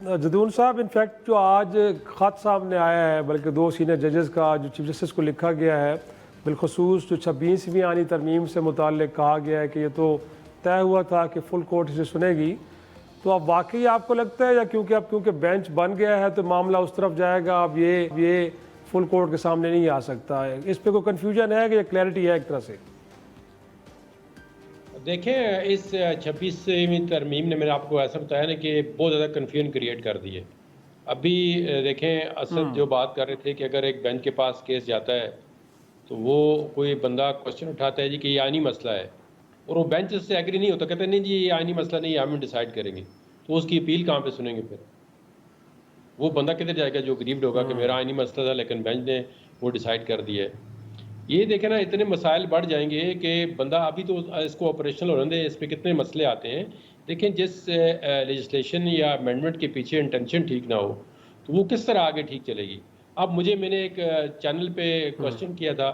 जदून साहब इनफैक्ट जो आज ख़त सामने आया है बल्कि दो सीनियर जजेस का जो चीफ जस्टिस को लिखा गया है बिलखसूस जो 26वीं आनी तरमीम से मुताल्लिक़ कहा गया है कि ये तो तय हुआ था कि फुल कोर्ट इसे सुनेगी, तो अब वाकई आपको लगता है या क्योंकि बेंच बन गया है तो मामला उस तरफ जाएगा, अब ये फुल कोर्ट के सामने नहीं आ सकता है? इस पर कोई कन्फ्यूजन है कि ये क्लैरिटी है एक तरह से? देखें, इस 26वीं तरमीम ने मैंने आपको ऐसा बताया ना कि बहुत ज़्यादा कन्फ्यूजन क्रिएट कर दी है। अभी देखें, असद जो बात कर रहे थे कि अगर एक बेंच के पास केस जाता है तो वो कोई बंदा क्वेश्चन उठाता है जी कि ये आईनी मसला है और वो बेंच उससे एग्री नहीं होता, कहते नहीं जी ये आईनी मसला नहीं, हम डिसाइड करेंगे, तो उसकी अपील कहाँ पे सुनेंगे? फिर वो बंदा किधर जाएगा जो गरीब होगा कि मेरा आईनी मसला था लेकिन बेंच ने वो डिसाइड कर दिया है। ये देखें ना, इतने मसाइल बढ़ जाएंगे कि बंदा अभी तो इसको ऑपरेशनल होने दे, इस पर कितने मसले आते हैं। देखें, जिस लेजिस्लेशन या अमेंडमेंट के पीछे इंटेंशन ठीक ना हो तो वो किस तरह आगे ठीक चलेगी। अब मैंने एक चैनल पे क्वेश्चन किया था,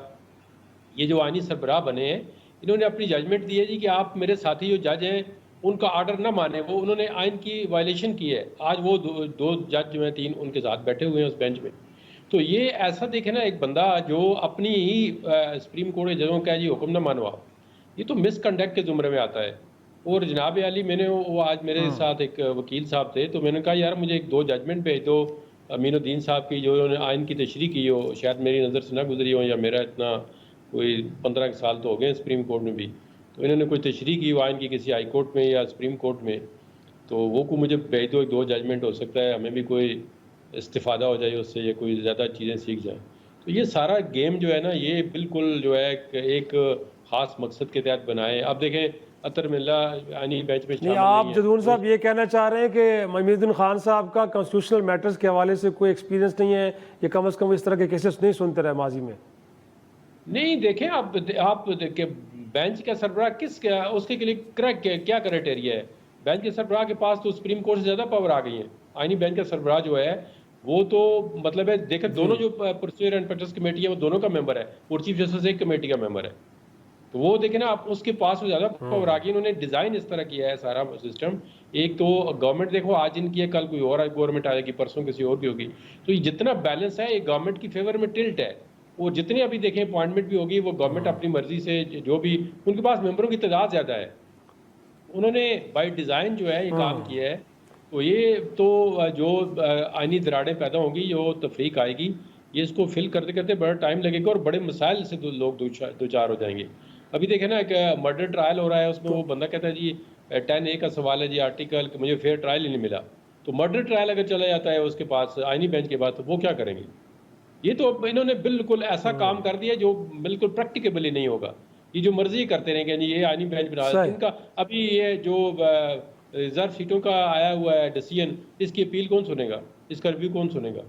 ये जो आईनी सरबराह बने हैं इन्होंने अपनी जजमेंट दी है जी कि आप मेरे साथी जो जज हैं उनका आर्डर ना माने, वो उन्होंने आइन की वायलेशन की है। आज वो दो जज जो हैं, 3 उनके साथ बैठे हुए हैं उस बेंच में। तो ये ऐसा देखे ना, एक बंदा जो अपनी ही सुप्रीम कोर्ट के जजों का जी हुक्म ना मानवा, ये तो मिसकंडक्ट के जुमरे में आता है। और जनाब अली, मैंने वो आज मेरे साथ एक वकील साहब थे तो मैंने कहा यार मुझे 1-2 जजमेंट भेज दो अमीनुद्दीन साहब की जो उन्होंने आइन की तशरीह की हो, शायद मेरी नज़र से ना गुजरी हो या मेरा इतना कोई 15 साल तो हो गए सुप्रीम कोर्ट में भी, तो इन्होंने कोई तशरीह की हो आइन की किसी हाई कोर्ट में या सुप्रीम कोर्ट में, तो वो को मुझे भेज दो, 1-2 जजमेंट हो सकता है हमें भी कोई इस्तिफ़ादा हो जाए उससे या कोई ज़्यादा चीज़ें सीख जाए। तो ये सारा गेम जो है ना, ये बिल्कुल जो है एक ख़ास मकसद के तहत बनाए। अब देखें, अतर मिल्ला आईनी बेंच में नहीं, आप जदून साहब ये कहना चाह रहे हैं कि महीउद्दीन खान साहब का कॉन्स्टिट्यूशनल मैटर्स के हवाले से कोई एक्सपीरियंस नहीं है, ये कम अज़ कम इस तरह के केसेस नहीं सुनते रहे माजी में? नहीं, देखें आप देखिए, बेंच का सरबराह उसके लिए क्या क्राइटेरिया है? बेंच के सरबराह के पास तो सुप्रीम कोर्ट से ज़्यादा पावर आ गई है। आईनी बेंच का सरबराह जो है वो तो मतलब है, देखें दोनों जो प्रोसीजर एंड प्रैक्टिस कमेटी है वो दोनों का मेंबर है और चीफ जस्टिस एक कमेटी का मेंबर है, तो वो देखें ना, आप उसके पास वो ज़्यादा पावर आ गई। इन्होंने डिज़ाइन इस तरह किया है सारा सिस्टम। एक तो गवर्नमेंट देखो आज इनकी है, कल कोई और गवर्नमेंट आएगी, परसों किसी और की होगी, तो ये जितना बैलेंस है ये गवर्नमेंट की फेवर में टिल्ट है। और जितनी अभी देखें अपॉइंटमेंट भी होगी वो गवर्नमेंट अपनी मर्जी से, जो भी उनके पास मेंबरों की तादाद ज़्यादा है, उन्होंने बाई डिज़ाइन जो है ये काम किया है। तो ये तो जो आईनी दरारें पैदा होंगी, जो तफरीक आएगी, ये इसको फिल करते करते बड़ा टाइम लगेगा और बड़े मसाइल से लोग दो चार हो जाएंगे। अभी देखें ना, एक मर्डर ट्रायल हो रहा है, उसमें वो बंदा कहता है जी 10A का सवाल है जी आर्टिकल, मुझे फेयर ट्रायल ही नहीं मिला। तो मर्डर ट्रायल अगर चला जाता है उसके पास आईनी बेंच के बाद, तो वो क्या करेंगे? ये तो इन्होंने बिल्कुल ऐसा काम कर दिया जो बिल्कुल प्रैक्टिकेबल ही नहीं होगा। ये जो मर्जी करते रहेंगे, ये आईनी बेंच बना इनका। अभी ये जो रिजर्व सीटों का आया हुआ है डिसीजन, इसकी अपील कौन सुनेगा? इसका रिव्यू कौन सुनेगा?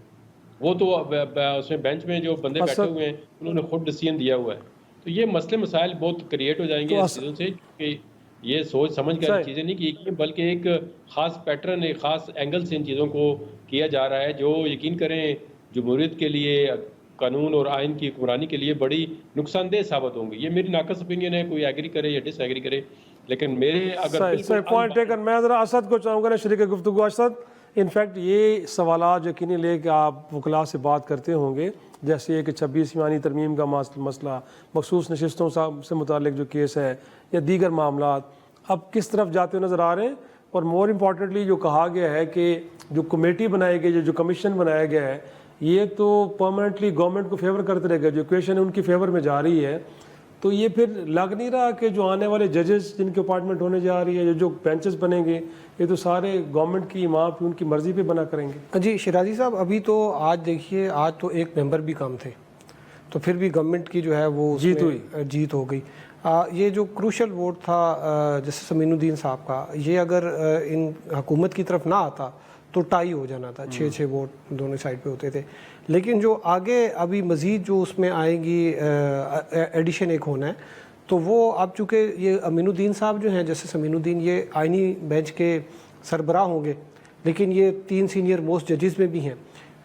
वो तो उसमें बेंच में जो बंदे बैठे हुए हैं उन्होंने खुद डिसीजन दिया हुआ है। तो ये मसले मसाइल बहुत क्रिएट हो जाएंगे इस चीज़ों से कि ये सोच समझ कर चीज़ें नहीं की, बल्कि एक ख़ास पैटर्न, एक ख़ास एंगल से इन चीज़ों को किया जा रहा है, जो यकीन करें जमहूरियत के लिए, कानून और आइन की हुक्मरानी के लिए बड़ी नुकसानदेह साबित होंगी। ये मेरी नाकस ओपिनियन है, कोई एग्री करे या डिसएग्री करे, लेकिन मेरे अगर पॉइंट टेकन। मैं ज़रा असद को चाहूँगा ना शरीक गुफ्तगू। असद, इनफैक्ट ये सवाल यकीनी ले कि आप वकला से बात करते होंगे, जैसे कि 26वीं आईनी तरमीम का मसला, मखसूस नशिस्तों से मुतालिक जो केस है या दीगर मामला, अब किस तरफ जाते हुए नज़र आ रहे हैं? और मोर इम्पॉर्टेंटली जो कहा गया है कि जो कमेटी बनाई गई, जो कमीशन बनाया गया है, ये तो परमानेंटली गवर्नमेंट को फेवर करते रहेगा, जो इक्वेशन है उनकी फेवर में जा रही है। तो ये फिर लग नहीं रहा कि जो आने वाले जजेस जिनकी अपॉइंटमेंट होने जा रही है, जो बेंचेस बनेंगे, ये तो सारे गवर्नमेंट की इमाम पे, उनकी मर्जी पे बना करेंगे? जी शिराजी साहब, अभी तो आज देखिए, आज तो एक मेंबर भी कम थे, तो फिर भी गवर्नमेंट की जो है वो जीत हो गई। ये जो क्रूशल वोट था जैसे अमीनुद्दीन साहब का, ये अगर इन हुकूमत की तरफ ना आता तो टाई हो जाना था, 6-6 वोट दोनों साइड पे होते थे। लेकिन जो आगे अभी मज़ीद जो उसमें आएगी एडिशन एक होना है, तो वो अब चूँकि ये अमीनुद्दीन साहब जो हैं, जैसे अमीनुद्दीन, ये आईनी बेंच के सरबराह होंगे, लेकिन ये 3 सीनियर मोस्ट जजेस में भी हैं,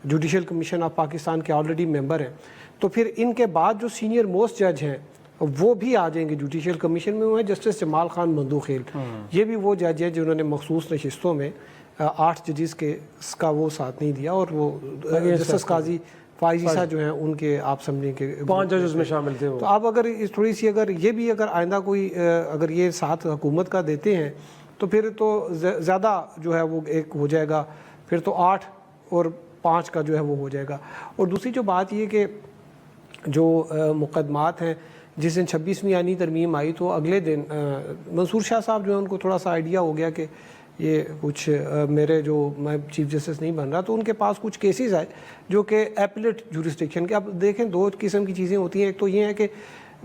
जुडिशल कमीशन ऑफ पाकिस्तान के ऑलरेडी मेंबर हैं। तो फिर इनके बाद जो सीनियर मोस्ट जज हैं वो भी आ जाएंगे जुडिशल कमीशन में। वो है जस्टिस जमाल खान मंदूखेल, ये भी वो जज है जिन्होंने मखसूस नशिस्तों में 8 जजेस के का वो साथ नहीं दिया और वो जस्टिस काजी फाइज ईसा जो हैं उनके आप समझें कि 5 जज उसमें शामिल थे वो। तो आप अगर थोड़ी सी अगर ये भी अगर आइंदा कोई अगर ये साथ हुकूमत का देते हैं तो फिर तो ज़्यादा जो है वो एक हो जाएगा, फिर तो 8 और 5 का जो है वो हो जाएगा। और दूसरी जो बात ये कि जो मुकदमात हैं, जिस दिन 26वीं आईनी तरमीम आई तो अगले दिन मंसूर शाह साहब जो है उनको थोड़ा सा आइडिया हो गया कि ये कुछ मेरे जो मैं चीफ जस्टिस नहीं बन रहा, तो उनके पास कुछ केसेस आए जो कि एपलेट जुरिस्डिक्शन के। अब देखें 2 किस्म की चीज़ें होती हैं। एक तो ये है कि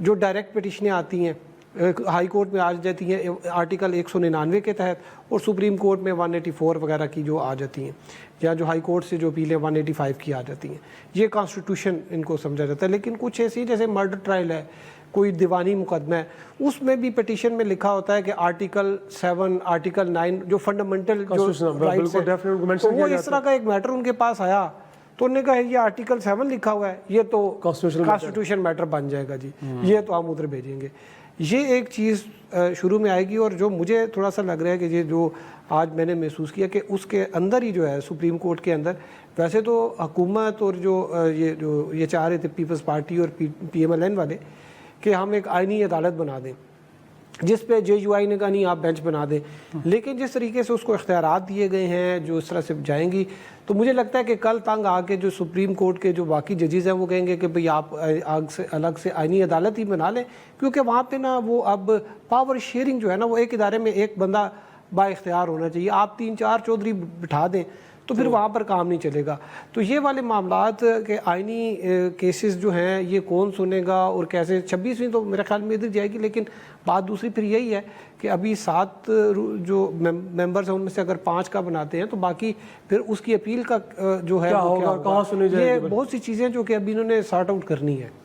जो डायरेक्ट पिटिशनें आती हैं हाई कोर्ट में आ जाती हैं आर्टिकल 199 के तहत, और सुप्रीम कोर्ट में 184 वगैरह की जो आ जाती हैं, या जो हाई कोर्ट से जो अपीलें 185 की आ जाती हैं, ये कॉन्स्टिट्यूशन इनको समझा जाता है। लेकिन कुछ ऐसी जैसे मर्डर ट्रायल है, कोई दीवानी मुकदमा है, उसमें भी पिटीशन में लिखा होता है कि आर्टिकल 7 आर्टिकल 9 जो फंडामेंटल जो राइट्स हैं, तो वो इस तरह का एक मैटर उनके पास आया तो उन्होंने कहा ये आर्टिकल 7 लिखा हुआ है, ये तो कॉन्स्टिट्यूशन मैटर बन जाएगा जी, ये तो हम उधर भेजेंगे। ये एक चीज़ शुरू में आएगी। और जो मुझे थोड़ा सा लग रहा है कि ये जो आज मैंने महसूस किया कि उसके अंदर ही जो है सुप्रीम कोर्ट के अंदर, वैसे तो हुकूमत और जो ये चाह रहे थे पीपल्स पार्टी और PMLN वाले कि हम एक आईनी अदालत बना दें, जिस पे JUI ने कहा नहीं आप बेंच बना दें, लेकिन जिस तरीके से उसको इख्तियारात दिए गए हैं जो इस तरह से जाएंगी, तो मुझे लगता है कि कल तंग आके जो सुप्रीम कोर्ट के जो बाकी जजेस हैं वो कहेंगे कि भाई आप अलग से आईनी अदालत ही बना लें, क्योंकि वहाँ पे ना वो अब पावर शेयरिंग जो है ना वो एक इदारे में एक बंदा बाइख्तियार होना चाहिए। आप 3-4 चौधरी बिठा दें तो फिर वहाँ पर काम नहीं चलेगा। तो ये वाले मामलात के आईनी केसेस जो हैं ये कौन सुनेगा और कैसे, 26वीं तो मेरे ख्याल में इधर जाएगी। लेकिन बात दूसरी फिर यही है कि अभी 7 जो मेंबर्स हैं उनमें से अगर 5 का बनाते हैं तो बाकी फिर उसकी अपील का जो है क्या होगा, कहाँ सुनी जाएगी, ये बहुत सी चीज़ें जो कि अभी इन्होंने सॉर्ट आउट करनी है।